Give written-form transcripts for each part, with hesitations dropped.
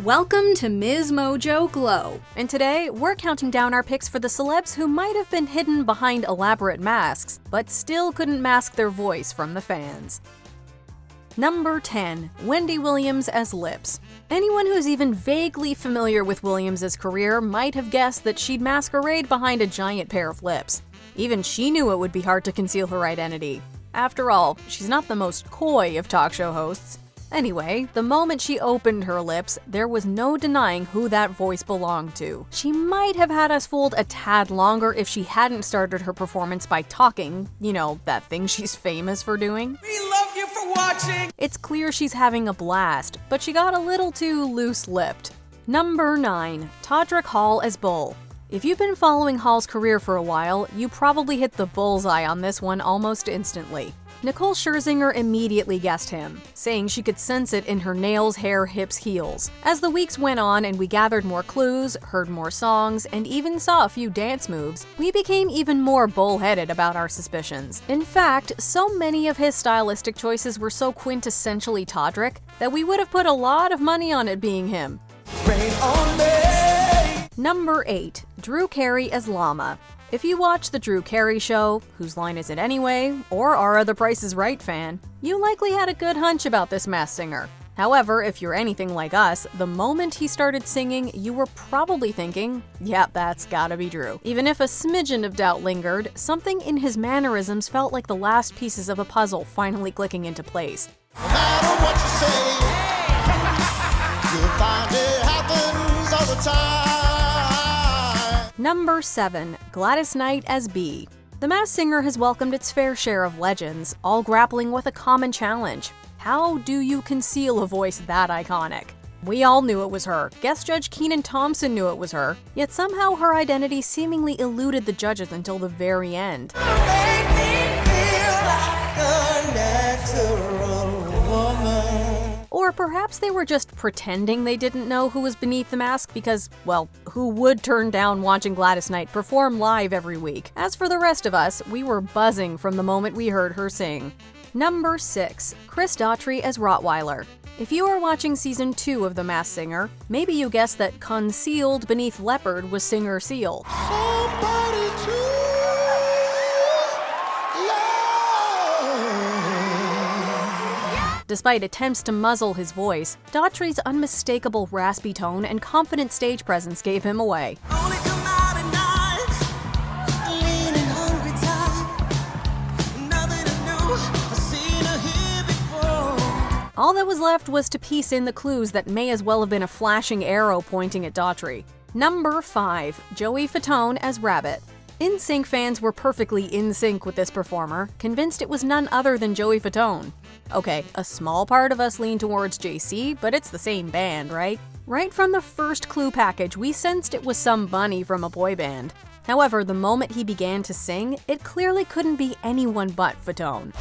Welcome to MsMojo Glow, and today we're counting down our picks for the celebs who might have been hidden behind elaborate masks, but still couldn't mask their voice from the fans. Number 10. Wendy Williams as Lips. Anyone who's even vaguely familiar with Williams' career might have guessed that she'd masquerade behind a giant pair of lips. Even she knew it would be hard to conceal her identity. After all, she's not the most coy of talk show hosts. Anyway, the moment she opened her lips, there was no denying who that voice belonged to. She might have had us fooled a tad longer if she hadn't started her performance by talking, you know, that thing she's famous for doing. We love you for watching! It's clear she's having a blast, but she got a little too loose-lipped. Number 9. Todrick Hall as Bull. If you've been following Hall's career for a while, you probably hit the bullseye on this one almost instantly. Nicole Scherzinger immediately guessed him, saying she could sense it in her nails, hair, hips, heels. As the weeks went on and we gathered more clues, heard more songs, and even saw a few dance moves, we became even more bullheaded about our suspicions. In fact, so many of his stylistic choices were so quintessentially Todrick that we would have put a lot of money on it being him. Rain on me! Number 8. Drew Carey as Llama. If you watch The Drew Carey Show, Whose Line Is It Anyway, or are The Price is Right fan, you likely had a good hunch about this masked singer. However, if you're anything like us, the moment he started singing, you were probably thinking, yep, that's gotta be Drew. Even if a smidgen of doubt lingered, something in his mannerisms felt like the last pieces of a puzzle finally clicking into place. No matter what you say, you'll find it happens all the time. Number 7. Gladys Knight as Bee. The Masked Singer has welcomed its fair share of legends, all grappling with a common challenge. How do you conceal a voice that iconic? We all knew it was her. Guest judge Kenan Thompson knew it was her. Yet somehow her identity seemingly eluded the judges until the very end. Make me feel like a natural woman. Or perhaps they were just pretending they didn't know who was beneath the mask because, well, who would turn down watching Gladys Knight perform live every week? As for the rest of us, we were buzzing from the moment we heard her sing. Number 6. Chris Daughtry as Rottweiler. If you are watching season 2 of The Masked Singer, maybe you guessed that concealed beneath leopard was singer Seal. Somebody to love. Despite attempts to muzzle his voice, Daughtry's unmistakable raspy tone and confident stage presence gave him away. Only come out at night, leaning hungry time. Nothing new, I've seen her here before. All that was left was to piece in the clues that may as well have been a flashing arrow pointing at Daughtry. Number 5. Joey Fatone as Rabbit. NSYNC fans were perfectly in sync with this performer, convinced it was none other than Joey Fatone. Okay, a small part of us leaned towards JC, but it's the same band, right? Right from the first clue package, we sensed it was some bunny from a boy band. However, the moment he began to sing, it clearly couldn't be anyone but Fatone.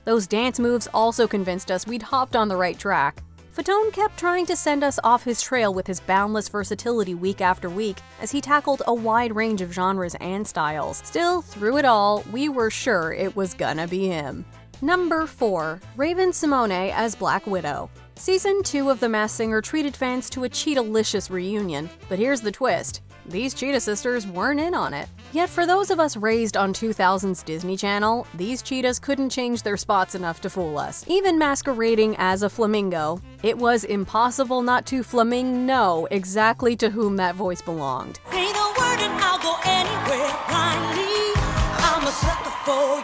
Those dance moves also convinced us we'd hopped on the right track. Fatone kept trying to send us off his trail with his boundless versatility week after week as he tackled a wide range of genres and styles. Still, through it all, we were sure it was gonna be him. Number 4. Raven-Symone as Black Widow. Season 2 of The Masked Singer treated fans to a cheetah-licious reunion, but here's the twist. These cheetah sisters weren't in on it. Yet for those of us raised on 2000's Disney Channel, these cheetahs couldn't change their spots enough to fool us. Even masquerading as a flamingo, it was impossible not to flamingo exactly to whom that voice belonged. Say the word and I'll go anywhere blindly. I'm a sucker for you.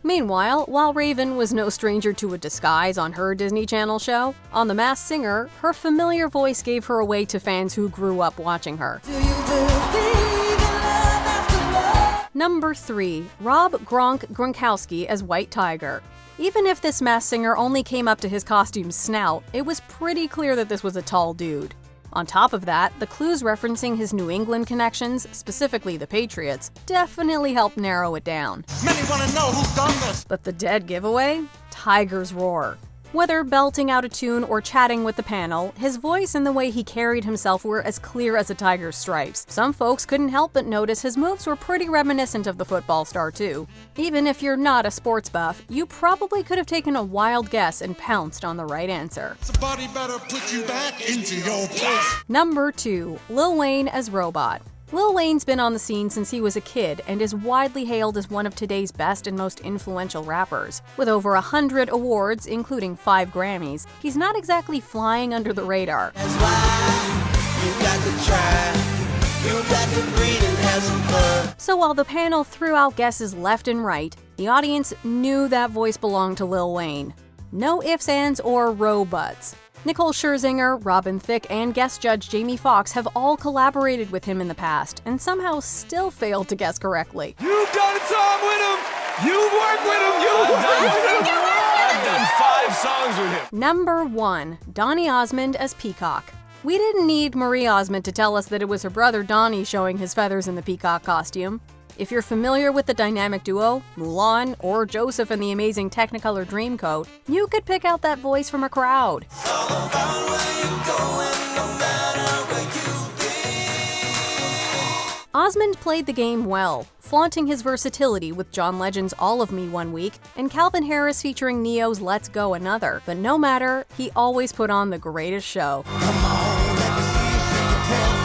Meanwhile, while Raven was no stranger to a disguise on her Disney Channel show, on The Masked Singer, her familiar voice gave her away to fans who grew up watching her. Do you believe in love after love? Number 3. Gronkowski as White Tiger. Even if this Masked Singer only came up to his costume's snout, it was pretty clear that this was a tall dude. On top of that, the clues referencing his New England connections, specifically the Patriots, definitely helped narrow it down. Many want to know who's done this. But the dead giveaway? Tiger's roar. Whether belting out a tune or chatting with the panel, his voice and the way he carried himself were as clear as a tiger's stripes. Some folks couldn't help but notice his moves were pretty reminiscent of the football star too. Even if you're not a sports buff, you probably could have taken a wild guess and pounced on the right answer. Somebody better put you back into your place. Number 2. Lil Wayne as Robot. Lil Wayne's been on the scene since he was a kid and is widely hailed as one of today's best and most influential rappers. With over 100 awards, including 5 Grammys, he's not exactly flying under the radar. That's why you got to try. You got to breathe and have some fun. So while the panel threw out guesses left and right, the audience knew that voice belonged to Lil Wayne. No ifs, ands, or robuts. Nicole Scherzinger, Robin Thicke, and guest judge Jamie Foxx have all collaborated with him in the past and somehow still failed to guess correctly. You've done a song with him! You've worked with him! I've done 5 songs with him! Number 1. Donnie Osmond as Peacock. We didn't need Marie Osmond to tell us that it was her brother Donnie showing his feathers in the peacock costume. If you're familiar with the dynamic duo, Mulan, or Joseph in the amazing Technicolor Dreamcoat, you could pick out that voice from a crowd. Osmond played the game well, flaunting his versatility with John Legend's All of Me one week and Calvin Harris featuring Neo's Let's Go another. But no matter, he always put on the greatest show. Come on, let me see you shake your tail.